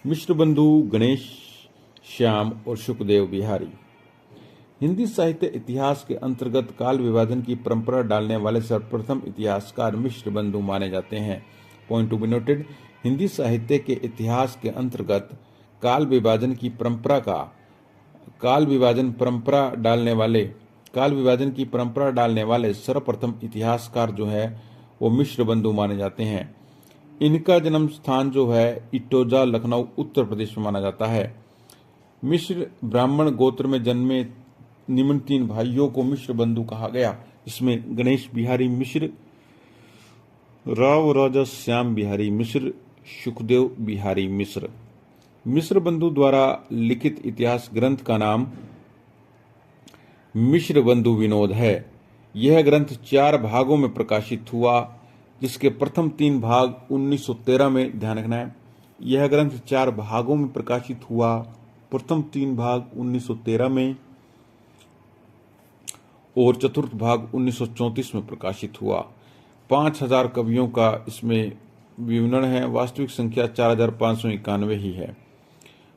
मिश्र बंधु गणेश श्याम और सुखदेव बिहारी। हिंदी साहित्य इतिहास के अंतर्गत काल विभाजन की परंपरा डालने वाले सर्वप्रथम इतिहासकार मिश्र बंधु माने जाते हैं। Point to be noted. Hindi साहित्य के इतिहास के अंतर्गत काल विभाजन की परंपरा डालने वाले सर्वप्रथम इतिहासकार जो है वो मिश्र बंधु माने जाते हैं। इनका जन्म स्थान जो है इटोजा लखनऊ उत्तर प्रदेश में माना जाता है। मिश्र ब्राह्मण गोत्र में जन्मे निम्न तीन भाइयों को मिश्र बंधु कहा गया। इसमें गणेश बिहारी मिश्र, राव राजा श्याम बिहारी मिश्र, सुखदेव बिहारी मिश्र। मिश्र बंधु द्वारा लिखित इतिहास ग्रंथ का नाम मिश्र बंधु विनोद है। यह ग्रंथ 4 भागों में प्रकाशित हुआ, जिसके प्रथम 3 भाग 1913 में, ध्यान रखना है, यह ग्रंथ 4 भागों में प्रकाशित हुआ। प्रथम 3 भाग 1913 में और चतुर्थ भाग 1934 में प्रकाशित हुआ। 5000 कवियों का इसमें विवरण है। वास्तविक संख्या 4591 ही है।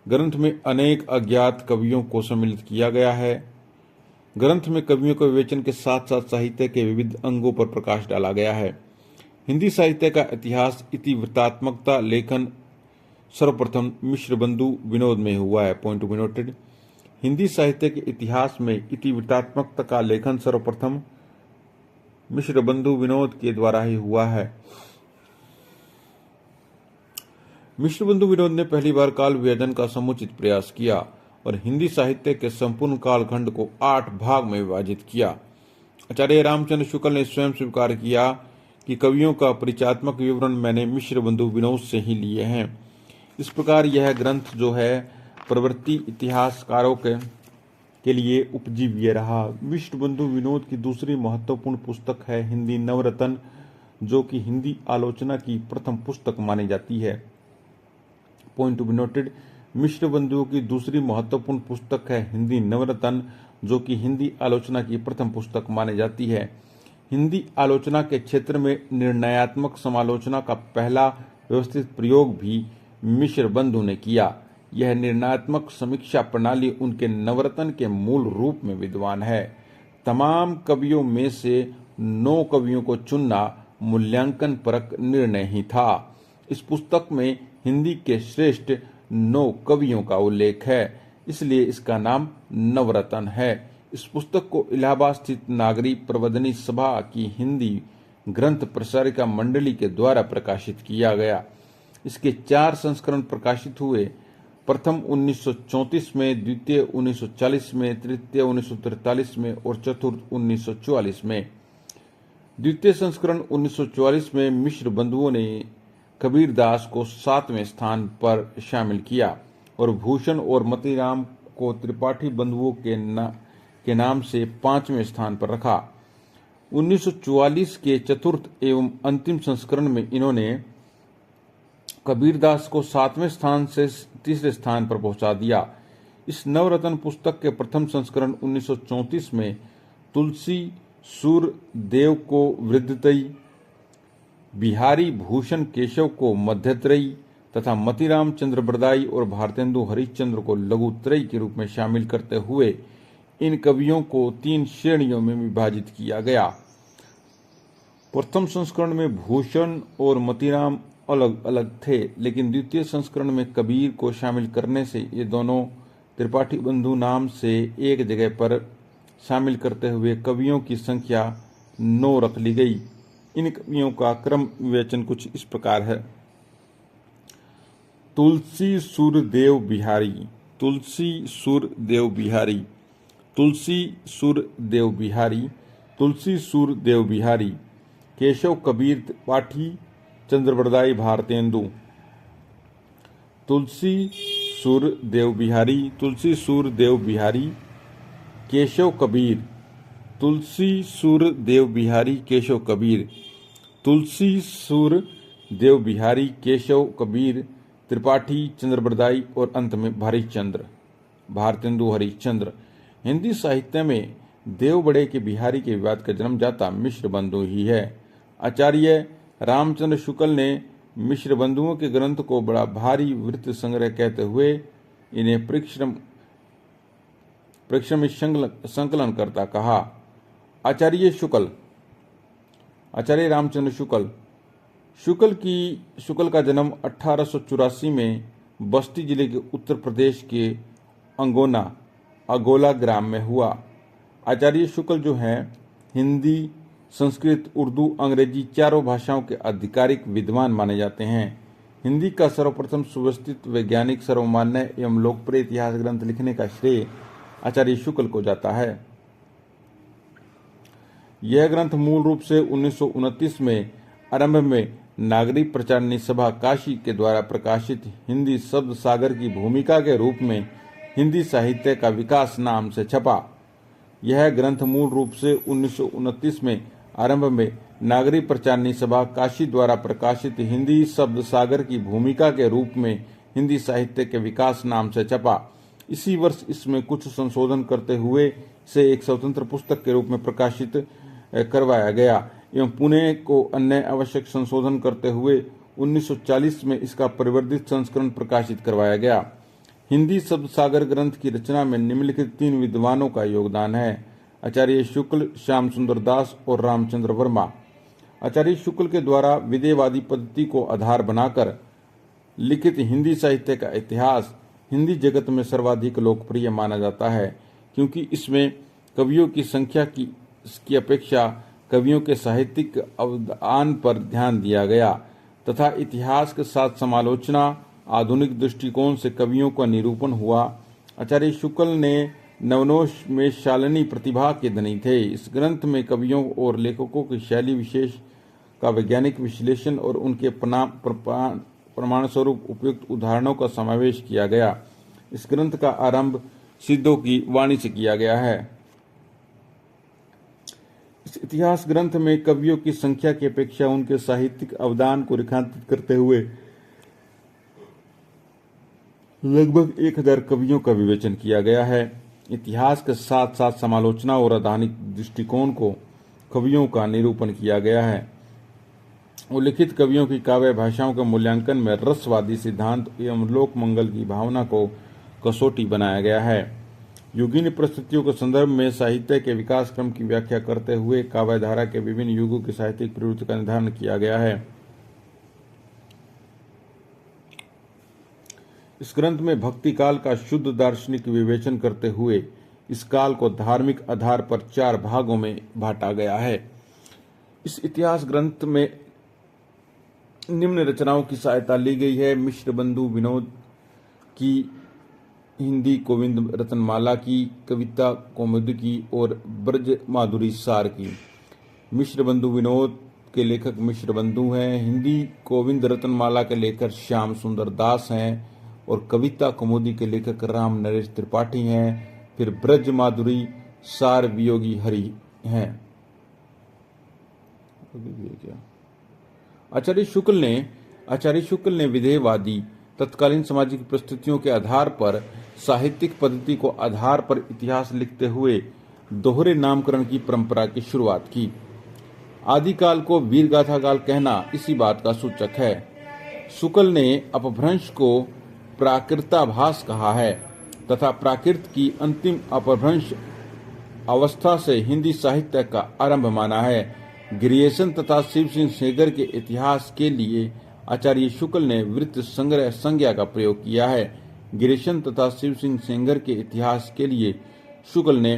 ग्रंथ में अनेक अज्ञात कवियों को सम्मिलित किया गया है। ग्रंथ में कवियों के विवेचन के साथ साथ साहित्य के विविध अंगों पर प्रकाश डाला गया है। हिंदी साहित्य का इतिहास इतिवृत्तात्मकता लेखन सर्वप्रथम मिश्र बंधु विनोद में हुआ है। Point to be noted. Hindi साहित्य के इतिहास में इतिवृत्तात्मकता का लेखन सर्वप्रथम मिश्र बंधु विनोद के द्वारा ही हुआ है। मिश्र बंधु विनोद ने पहली बार काल विभाजन का समुचित प्रयास किया और हिंदी साहित्य के संपूर्ण कालखंड को 8 भाग में विभाजित किया। आचार्य रामचंद्र शुक्ल ने स्वयं स्वीकार किया कि कवियों का परिचयात्मक विवरण मैंने मिश्र बंधु विनोद से ही लिए हैं। इस प्रकार यह ग्रंथ जो है प्रवृत्ति इतिहासकारों के लिए उपजीव्य रहा। मिश्र बंधु विनोद की दूसरी महत्वपूर्ण पुस्तक है हिंदी नवरत्न, जो कि हिंदी आलोचना की प्रथम पुस्तक मानी जाती है। Point to be noted. मिश्र बंधुओं की दूसरी महत्वपूर्ण पुस्तक है हिंदी नवरत्न, जो कि हिंदी आलोचना की प्रथम पुस्तक मानी जाती है। हिंदी आलोचना के क्षेत्र में निर्णयात्मक समालोचना का पहला व्यवस्थित प्रयोग भी मिश्र बंधु ने किया। यह निर्णयात्मक समीक्षा प्रणाली उनके नवरत्न के मूल रूप में विद्वान है। तमाम कवियों में से 9 कवियों को चुनना मूल्यांकन परक निर्णय ही था। इस पुस्तक में हिंदी के श्रेष्ठ 9 कवियों का उल्लेख है, इसलिए इसका नाम नवरत्न है। इस पुस्तक को इलाहाबाद स्थित नागरी प्रबंधनी सभा की हिंदी ग्रंथ प्रसारिका मंडली के द्वारा प्रकाशित किया गया। इसके 4 संस्करण प्रकाशित हुए। प्रथम 1934 में, द्वितीय 1940 में, तृतीय 1943 में और चतुर्थ 1944 में। द्वितीय संस्करण 1944 में मिश्र बंधुओं ने कबीरदास को 7वें स्थान पर शामिल किया और भूषण और मतीराम को त्रिपाठी बंधुओं के नाम से 5वें स्थान पर रखा। 1944 के चतुर्थ एवं अंतिम संस्करण में इन्होंने कबीरदास को 7वें स्थान से 3रे स्थान पर पहुंचा दिया। इस नवरत्न पुस्तक के प्रथम संस्करण 1934 में तुलसी सूरदेव को वृद्धत्रयी, बिहारी भूषण केशव को मध्यत्रयी तथा मतीराम चंद्र बरदाई और भारतेंदु हरिश्चंद्र को लघुत्रयी के रूप में शामिल करते हुए इन कवियों को 3 श्रेणियों में विभाजित किया गया। प्रथम संस्करण में भूषण और मतीराम अलग अलग थे, लेकिन द्वितीय संस्करण में कबीर को शामिल करने से ये दोनों त्रिपाठी बंधु नाम से एक जगह पर शामिल करते हुए कवियों की संख्या 9 रख ली गई। इन कवियों का क्रम विवेचन कुछ इस प्रकार है। तुलसी सूरदेव बिहारी, तुलसी सूरदेव बिहारी, तुलसी सूरदेव बिहारी, तुलसी सूरदेव बिहारी, केशव कबीर त्रिपाठी, चंद्रबरदाई भारतेंदु। तुलसी सूरदेव बिहारी, तुलसी सूरदेव बिहारी, केशव कबीर, तुलसी सूरदेव बिहारी, केशव कबीर, तुलसी सूरदेव बिहारी, केशव कबीर, त्रिपाठी, चंद्रबरदाई और अंत में हरिश्चंद्र, भारतेंदु हरिश्चंद्र। हिंदी साहित्य में देव बड़े के बिहारी के विवाद का जन्मदाता मिश्र बंधु ही है। आचार्य रामचंद्र शुक्ल ने मिश्र बंधुओं के ग्रंथ को बड़ा भारी वृत्त संग्रह कहते हुए इन्हें परिश्रमी संकलन करता कहा। आचार्य रामचंद्र शुक्ल का जन्म 1884 में बस्ती जिले के उत्तर प्रदेश के अगोला ग्राम में हुआ। आचार्य शुक्ल जो हैं हिंदी, संस्कृत, उर्दू, अंग्रेजी चारों भाषाओं के आधिकारिक विद्वान माने जाते हैं। हिंदी का सर्वप्रथम सुव्यवस्थित, वैज्ञानिक, सर्वमान्य एवं लोकप्रिय इतिहास ग्रंथ लिखने का श्रेय आचार्य शुक्ल को जाता है। यह ग्रंथ मूल रूप से 1929 में आरंभ में नागरिक प्रचारणी सभा काशी के द्वारा प्रकाशित हिंदी शब्द सागर की भूमिका के रूप में हिंदी साहित्य का विकास नाम से छपा। यह ग्रंथ मूल रूप से 1929 में आरंभ में नागरिक प्रचारणी सभा काशी द्वारा प्रकाशित हिंदी शब्द सागर की भूमिका के रूप में हिंदी साहित्य के विकास नाम से छपा। इसी वर्ष इसमें कुछ संशोधन करते हुए इसे एक स्वतंत्र पुस्तक के रूप में प्रकाशित करवाया गया एवं पुणे को अन्य आवश्यक संशोधन करते हुए 1940 में इसका परिवर्धित संस्करण प्रकाशित करवाया गया। हिंदी शब्द सागर ग्रंथ की रचना में निम्नलिखित 3 विद्वानों का योगदान है: आचार्य शुक्ल, श्याम सुंदर दास और रामचंद्र वर्मा। आचार्य शुक्ल के द्वारा विदेयवादी पद्धति को आधार बनाकर लिखित हिंदी साहित्य का इतिहास हिंदी जगत में सर्वाधिक लोकप्रिय माना जाता है, क्योंकि इसमें कवियों की संख्या की अपेक्षा कवियों के साहित्यिक अवदान पर ध्यान दिया गया तथा इतिहास के साथ समालोचना, आधुनिक दृष्टिकोण से कवियों का निरूपण हुआ। आचार्य शुक्ल ने नवोन्मेषशालिनी प्रतिभा के धनी थे। इस ग्रंथ में कवियों और लेखकों की शैली विशेष का वैज्ञानिक विश्लेषण और उनके प्रमाण स्वरूप उपयुक्त उदाहरणों का समावेश किया गया। इस ग्रंथ का आरंभ सिद्धों की वाणी से किया गया है। इस इतिहास ग्रंथ में कवियों की संख्या की अपेक्षा उनके साहित्यिक अवदान को रेखांकित करते हुए लगभग 1000 कवियों का विवेचन किया गया है। इतिहास के साथ साथ समालोचना और आधुनिक दृष्टिकोण को कवियों का निरूपण किया गया है। उल्लिखित कवियों की काव्य भाषाओं के मूल्यांकन में रसवादी सिद्धांत एवं लोक मंगल की भावना को कसौटी बनाया गया है। युगीन परिस्थितियों के संदर्भ में साहित्य के विकास क्रम की व्याख्या करते हुए काव्य धारा के विभिन्न युगों की साहित्यिक प्रवृत्ति का निर्धारण किया गया है। इस ग्रंथ में भक्ति काल का शुद्ध दार्शनिक विवेचन करते हुए इस काल को धार्मिक आधार पर 4 भागों में बांटा गया है। इस इतिहास ग्रंथ में निम्न रचनाओं की सहायता ली गई है: मिश्र बंधु विनोद की हिंदी गोविंद रत्नमाला की, कविता कौमुदी की और ब्रज माधुरी सार की। मिश्र बंधु विनोद के लेखक मिश्र बंधु हैं। हिंदी गोविंद रत्नमाला के लेखक श्याम सुंदर दास हैं और कविता कौमुदी के लेखक राम नरेश त्रिपाठी हैं। फिर ब्रज माधुरी सार वियोगी हरि हैं। आचार्य शुक्ल ने विधेयवादी तत्कालीन सामाजिक परिस्थितियों के आधार पर साहित्यिक पद्धति को आधार पर इतिहास लिखते हुए दोहरे नामकरण की परंपरा की शुरुआत की। आदिकाल को वीर गाथा काल कहना इसी बात का सूचक है। शुक्ल ने अपभ्रंश को प्राकृताभास कहा है तथा प्राकृत की अंतिम अपभ्रंश अवस्था से हिंदी साहित्य का आरंभ माना है। गिरियेशन तथा शिव सिंह सेंगर के इतिहास के लिए आचार्य शुक्ल ने वृत्त संग्रह संज्ञा का प्रयोग किया है। गिरियेशन तथा शिव सिंह सेंगर के इतिहास के लिए शुक्ल ने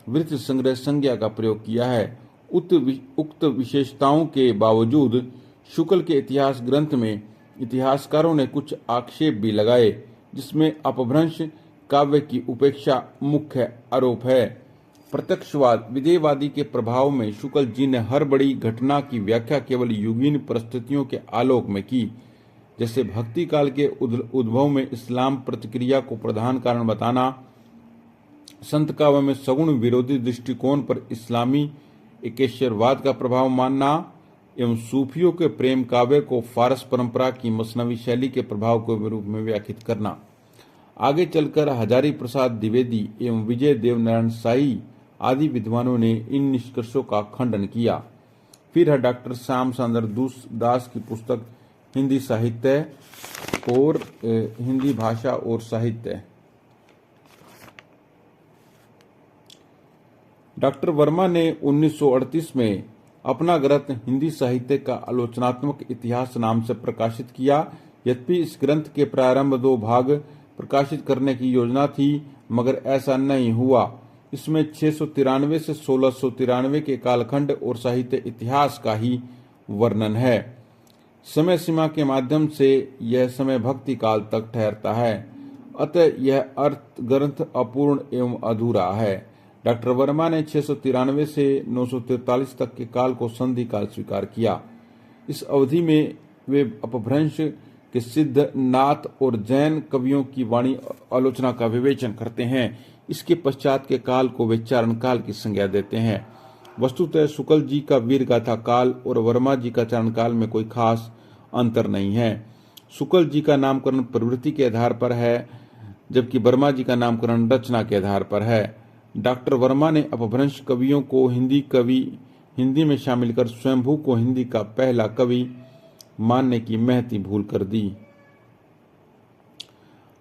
वृत्त संग्रह संज्ञा का प्रयोग किया है। उक्त विशेषताओं के बावजूद शुक्ल के इतिहास ग्रंथ में इतिहासकारों ने कुछ आक्षेप भी लगाए, जिसमें अपभ्रंश काव्य की उपेक्षा मुख्य आरोप है। प्रत्यक्षवाद विधेयवादी के प्रभाव में शुक्ल जी ने हर बड़ी घटना की व्याख्या केवल युगीन परिस्थितियों के आलोक में की, जैसे भक्ति काल के उद्भव में इस्लाम प्रतिक्रिया को प्रधान कारण बताना, संत काव्य में सगुण विरोधी दृष्टिकोण पर इस्लामी एकेश्वरवाद का प्रभाव मानना एवं सूफियों के प्रेम काव्य को फारस परंपरा की मसनवी शैली के प्रभाव के रूप में व्याख्यात करना। आगे चलकर हजारी प्रसाद द्विवेदी एवं विजय देव नारायण साई आदि विद्वानों ने इन निष्कर्षों का खंडन किया। फिर है डॉक्टर श्याम सुंदर दास की पुस्तक हिंदी साहित्य और हिंदी भाषा और साहित्य। डॉक्टर वर्मा ने 1938 में अपना ग्रंथ हिंदी साहित्य का आलोचनात्मक इतिहास नाम से प्रकाशित किया। यद्यपि इस ग्रंथ के प्रारंभ 2 भाग प्रकाशित करने की योजना थी, मगर ऐसा नहीं हुआ। इसमें 693 से 1693 के कालखंड और साहित्य इतिहास का ही वर्णन है। समय सीमा के माध्यम से यह समय भक्ति काल तक ठहरता है, अतः यह अर्थ ग्रंथ अपूर्ण एवं अधूरा है। डॉक्टर वर्मा ने 693 से 943 तक के काल को संधि काल स्वीकार किया। इस अवधि में वे अपभ्रंश के सिद्ध, नाथ और जैन कवियों की वाणी आलोचना का विवेचन करते हैं। इसके पश्चात के काल को वे चारण काल की संज्ञा देते हैं। वस्तुतः शुक्ल जी का वीर गाथा काल और वर्मा जी का चारण काल में कोई खास अंतर नहीं है। शुक्ल जी का नामकरण प्रवृत्ति के आधार पर है, जबकि वर्मा जी का नामकरण रचना के आधार पर है। डॉक्टर वर्मा ने अपभ्रंश कवियों को हिंदी में शामिल कर स्वयंभू को हिंदी का पहला कवि मानने की महती भूल कर दी।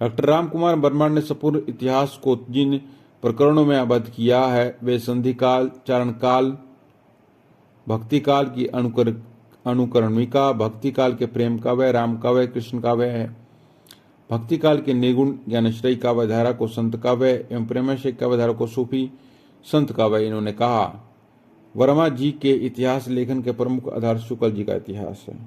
डॉक्टर रामकुमार वर्मा ने संपूर्ण इतिहास को जिन प्रकरणों में आबद्ध किया है वे संधि काल, चारण काल, भक्ति काल की अनुकरणिका, भक्ति काल के प्रेम काव्य, राम काव्य, कृष्ण काव्य है। भक्ति काल के निर्गुण ज्ञानश्रयी काव्य धारा को संत काव्य एवं प्रेमाशय काव्य धारा को सूफी संत काव्य इन्होंने कहा। वर्मा जी के इतिहास लेखन के प्रमुख आधार शुक्ल जी का इतिहास है।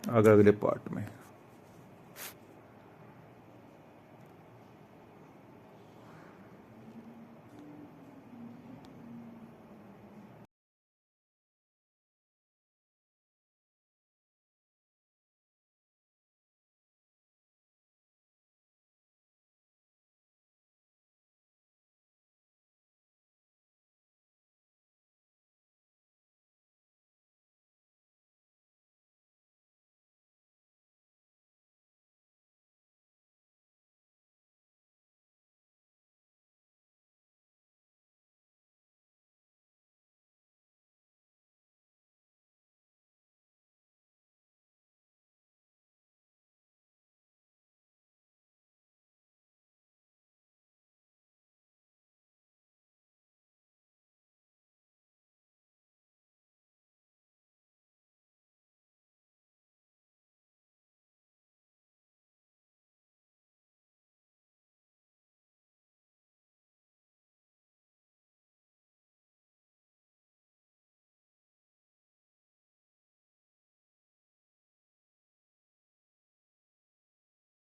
अगले पार्ट में